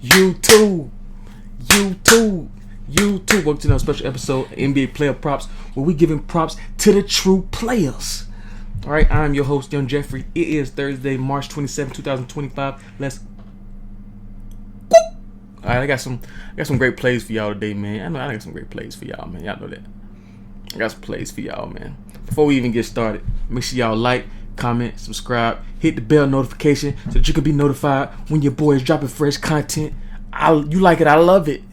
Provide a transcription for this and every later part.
YouTube. Welcome to another special episode of NBA Player Props, where we giving props to the true players. All right, I'm your host, Young Jeffrey. It is Thursday, March 27, 2025. Let's. All right, I got some great plays for y'all today, man. I got some great plays for y'all, man. Y'all know that. I got some plays for y'all, man. Before we even get started, make sure y'all like, comment, subscribe, hit the bell notification so that you can be notified when your boy is dropping fresh content. You like it, I love it.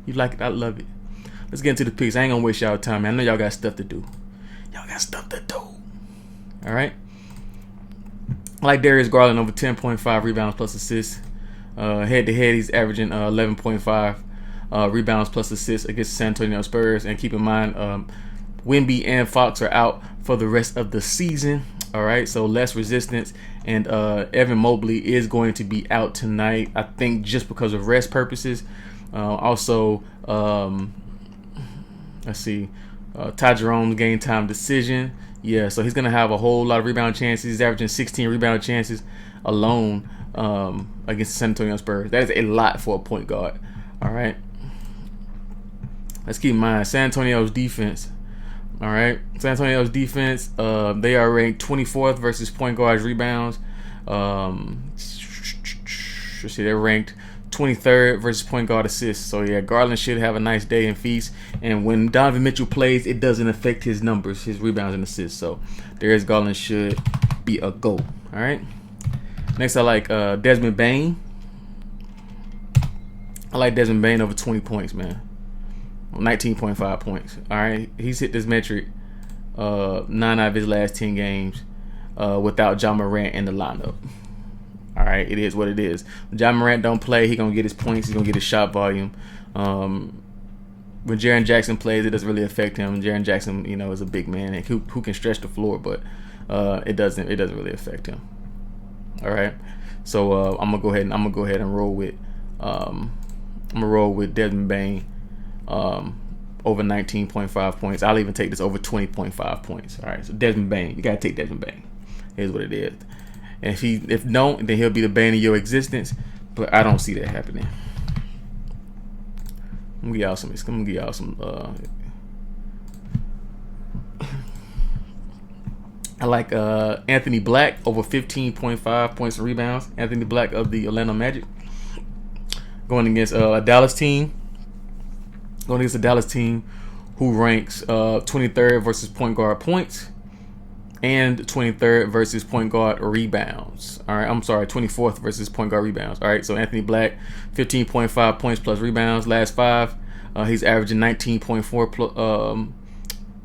You like it, I love it. Let's get into the picks. I ain't gonna waste y'all time, man. I know y'all got stuff to do. All right. I like Darius Garland over 10.5 rebounds plus assists. Head to head, he's averaging 11.5 rebounds plus assists against the San Antonio Spurs. And keep in mind, Wemby and Fox are out for the rest of the season. All right, so less resistance, and Evan Mobley is going to be out tonight, I think, just because of rest purposes. Also, let's see, Ty Jerome's game time decision. Yeah, so he's going to have a whole lot of rebound chances. He's averaging 16 rebound chances alone against the San Antonio Spurs. That is a lot for a point guard. All right, let's keep in mind San Antonio's defense. All right, San Antonio's defense, they are ranked 24th versus point guards rebounds. They're ranked 23rd versus point guard assists. So yeah, Garland should have a nice day and feast. And when Donovan Mitchell plays, it doesn't affect his numbers, his rebounds and assists. So Darius Garland should be a go. All right. Next, I like Desmond Bane. I like Desmond Bane over 20 points, man. 19.5 points. All right, he's hit this metric 9 out of his last 10 games without Ja Morant in the lineup. All right, it is what it is. When Ja Morant don't play, he gonna get his points. He's gonna get his shot volume. When Jaren Jackson plays, it doesn't really affect him. Jaren Jackson, is a big man and who can stretch the floor, but it doesn't really affect him. All right, so I'm gonna go ahead and roll with Desmond Bane. Over 19.5 points. I'll even take this over 20.5 points. All right, so Desmond Bane, you gotta take Desmond Bane. Here's what it is. And if don't, then he'll be the bane of your existence. But I don't see that happening. I'm gonna give y'all some. I like Anthony Black over 15.5 points and rebounds. Anthony Black of the Orlando Magic going against a Dallas team. Going against the Dallas team who ranks 23rd versus point guard points and 23rd versus point guard rebounds. All right, I'm sorry, 24th versus point guard rebounds. All right, so Anthony Black, 15.5 points plus rebounds. Last 5, he's averaging 19.4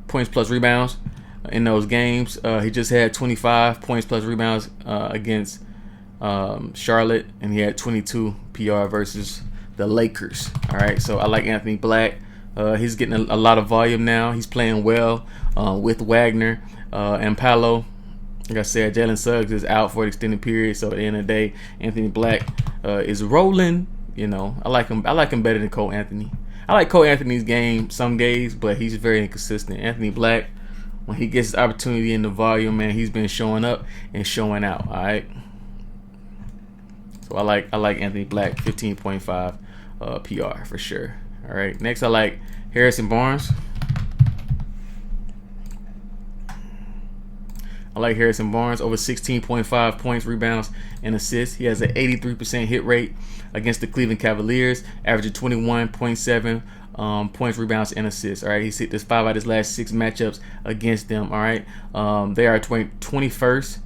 points plus rebounds in those games. He just had 25 points plus rebounds against Charlotte, and he had 22 PR versus the Lakers. All right, so I like Anthony Black. He's getting a lot of volume now. He's playing well with Wagner and Paolo. Like I said, Jalen Suggs is out for an extended period. So at the end of the day, Anthony Black is rolling. I like him. I like him better than Cole Anthony. I like Cole Anthony's game some days, but he's very inconsistent. Anthony Black, when he gets his opportunity in the volume, man, he's been showing up and showing out. All right. So I like Anthony Black, 15.5 PR for sure. All right. Next, I like Harrison Barnes. I like Harrison Barnes over 16.5 points, rebounds, and assists. He has an 83% hit rate against the Cleveland Cavaliers, averaging 21.7 points, rebounds, and assists. All right. He's hit this 5 out of his last 6 matchups against them. All right. They are 21st.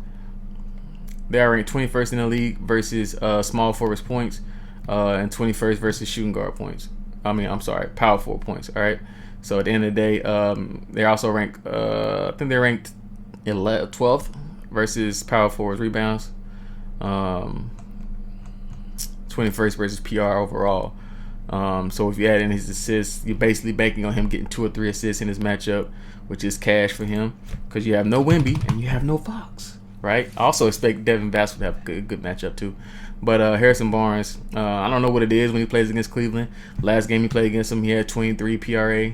They are ranked 21st in the league versus small forwards points and 21st versus shooting guard points. Power forward points. All right. So at the end of the day, they're also ranked. I think they're ranked 12th versus power forwards rebounds. 21st versus PR overall. So if you add in his assists, you're basically banking on him getting 2 or 3 assists in his matchup, which is cash for him because you have no Wemby and you have no Fox. Right. I also expect Devin Vassell to have a good matchup too. But Harrison Barnes, I don't know what it is when he plays against Cleveland. Last game he played against them, he had 23 PRA.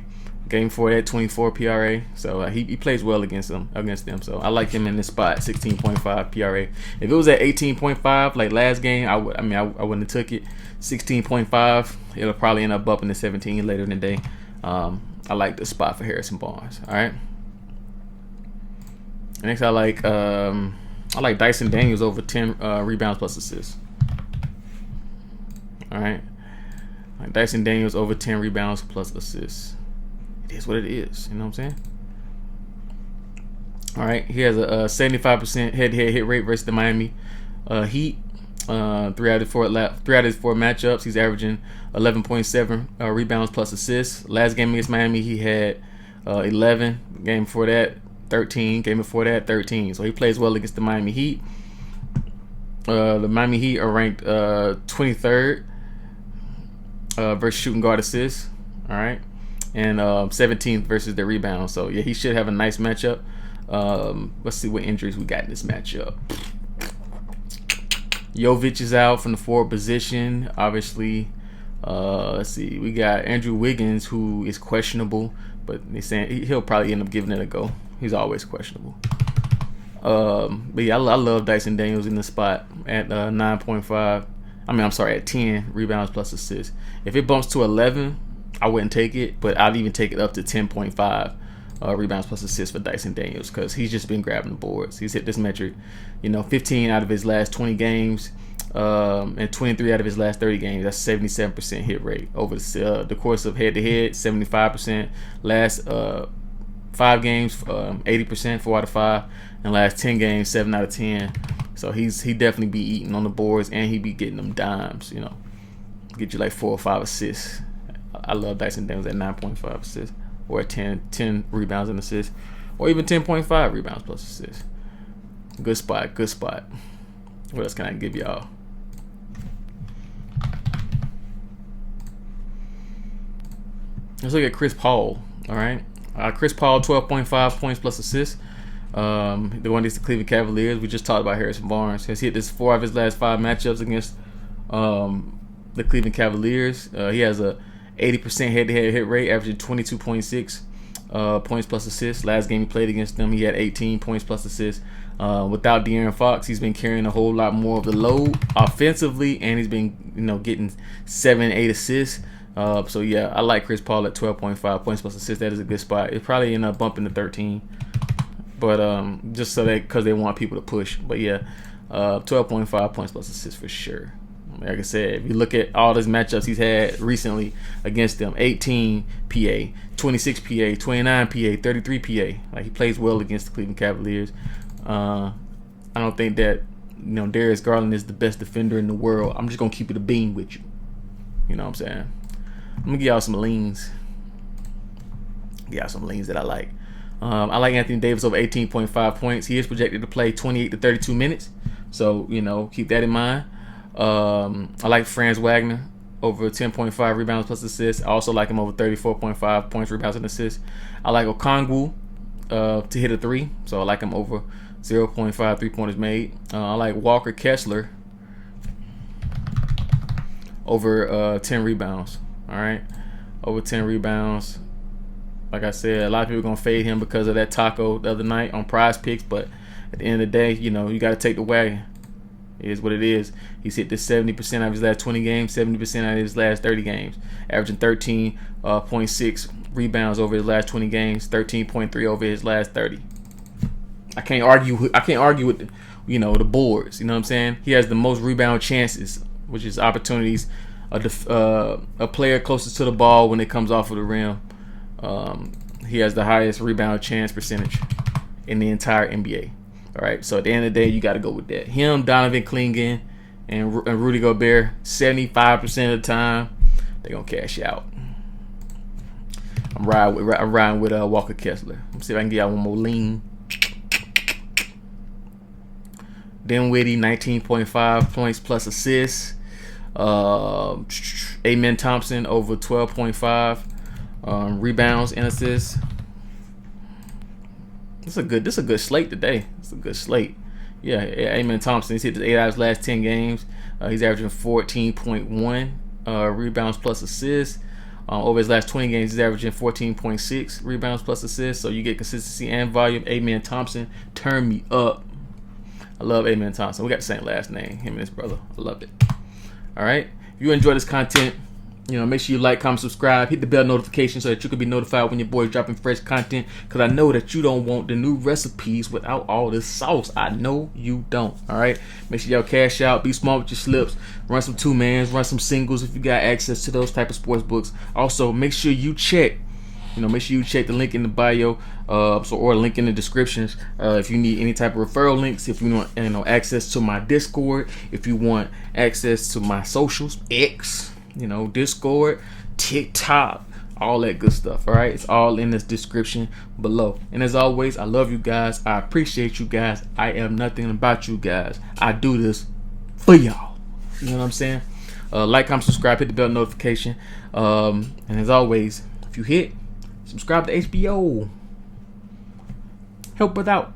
Game before that, 24 PRA. So he plays well against them. So I like him in this spot, 16.5 PRA. If it was at 18.5 like last game, I wouldn't have took it. 16.5, it'll probably end up bumping to 17 later in the day. I like the spot for Harrison Barnes. All right. Next, I like Dyson Daniels over 10 rebounds plus assists. All right. Like Dyson Daniels over 10 rebounds plus assists. It is what it is. You know what I'm saying? All right. He has a 75% head-to-head hit rate versus the Miami Heat. 3 out of 4 matchups. He's averaging 11.7 rebounds plus assists. Last game against Miami, he had 11. Game before that, 13. Game before that, 13. So he plays well against the Miami Heat. The Miami Heat are ranked 23rd versus shooting guard assists. All right. And 17th versus the rebound. So, yeah, he should have a nice matchup. Let's see what injuries we got in this matchup. Jovic is out from the forward position. Obviously, let's see. We got Andrew Wiggins, who is questionable. But they're saying he'll probably end up giving it a go. He's always questionable. But, yeah, I love Dyson Daniels in the spot at 9.5. At 10 rebounds plus assists. If it bumps to 11, I wouldn't take it, but I'd even take it up to 10.5 rebounds plus assists for Dyson Daniels because he's just been grabbing the boards. He's hit this metric, 15 out of his last 20 games and 23 out of his last 30 games. That's 77% hit rate over the course of head-to-head, 75%. Last 5 games, 80%, 4 out of 5. And last 10 games, 7 out of 10. So he definitely be eating on the boards and he be getting them dimes, Get you like 4 or 5 assists. I love Dyson Daniels at 9.5 assists or at 10 rebounds and assists or even 10.5 rebounds plus assists. Good spot. What else can I give y'all? Let's look at Chris Paul. All right. Chris Paul, 12.5 points plus assists. The one against the Cleveland Cavaliers. We just talked about Harrison Barnes. He's hit this 4 of his last 5 matchups against the Cleveland Cavaliers. He has a 80% head-to-head hit rate, averaging 22.6 points plus assists. Last game he played against them, he had 18 points plus assists. Without De'Aaron Fox, he's been carrying a whole lot more of the load offensively, and he's been, getting 7-8 assists. So yeah, I like Chris Paul at 12.5 points plus assists. That is a good spot. It probably end up bumping to 13, but just so because they want people to push. But yeah, 12.5 points plus assists for sure. Like I said, if you look at all his matchups he's had recently against them, 18 PA, 26 PA, 29 PA, 33 PA. Like, he plays well against the Cleveland Cavaliers. I don't think that, Darius Garland is the best defender in the world. I'm just going to keep it a bean with you. You know what I'm saying? I'm going to give y'all some leans. That I like. I like Anthony Davis over 18.5 points. He is projected to play 28 to 32 minutes. So, keep that in mind. I like Franz Wagner over 10.5 rebounds plus assists. I also like him over 34.5 points, rebounds, and assists. I like Okongwu to hit a 3. So I like him over 0.5 3-pointers made. I like Walker Kessler over 10 rebounds. All right. Over 10 rebounds. Like I said, a lot of people are going to fade him because of that taco the other night on Prize Picks. But at the end of the day, you got to take the wagon. It is what it is. He's hit this 70% out of his last 20 games, 70% out of his last 30 games, averaging 13.6 rebounds over his last 20 games, 13.3 over his last 30. I can't argue with the boards. You know what I'm saying? He has the most rebound chances, which is opportunities. A player closest to the ball when it comes off of the rim. He has the highest rebound chance percentage in the entire NBA. All right, so at the end of the day, you got to go with that. Him, Donovan Clingan, and Rudy Gobert, 75% of the time, they're going to cash out. I'm riding with Walker Kessler. Let's see if I can get y'all one more lean. Dinwiddie, 19.5 points plus assists. Amen Thompson over 12.5 rebounds and assists. This is a good slate today. It's a good slate. Yeah, Amen Thompson. He's hit 8 out of his last 10 games. He's averaging 14.1 rebounds plus assists. Over his last 20 games, he's averaging 14.6 rebounds plus assists. So you get consistency and volume. Amen Thompson, turn me up. I love Amen Thompson. We got the same last name, him and his brother. I love it. All right. If you enjoy this content, make sure you like, comment, subscribe, hit the bell notification so that you can be notified when your boy's dropping fresh content. Because I know that you don't want the new recipes without all this sauce. I know you don't. All right. Make sure y'all cash out. Be smart with your slips. Run some two-mans. Run some singles if you got access to those type of sports books. Also, make sure you check. Make sure you check the link in the bio, or link in the descriptions. If you need any type of referral links, if you want access to my Discord, if you want access to my socials, X, Discord, TikTok, all that good stuff. All right, it's all in this description below. And as always, I love you guys. I appreciate you guys. I am nothing about you guys. I do this for y'all. You know what I'm saying? Like, comment, subscribe, hit the bell notification. And as always, if you hit subscribe to HBO. Help us out.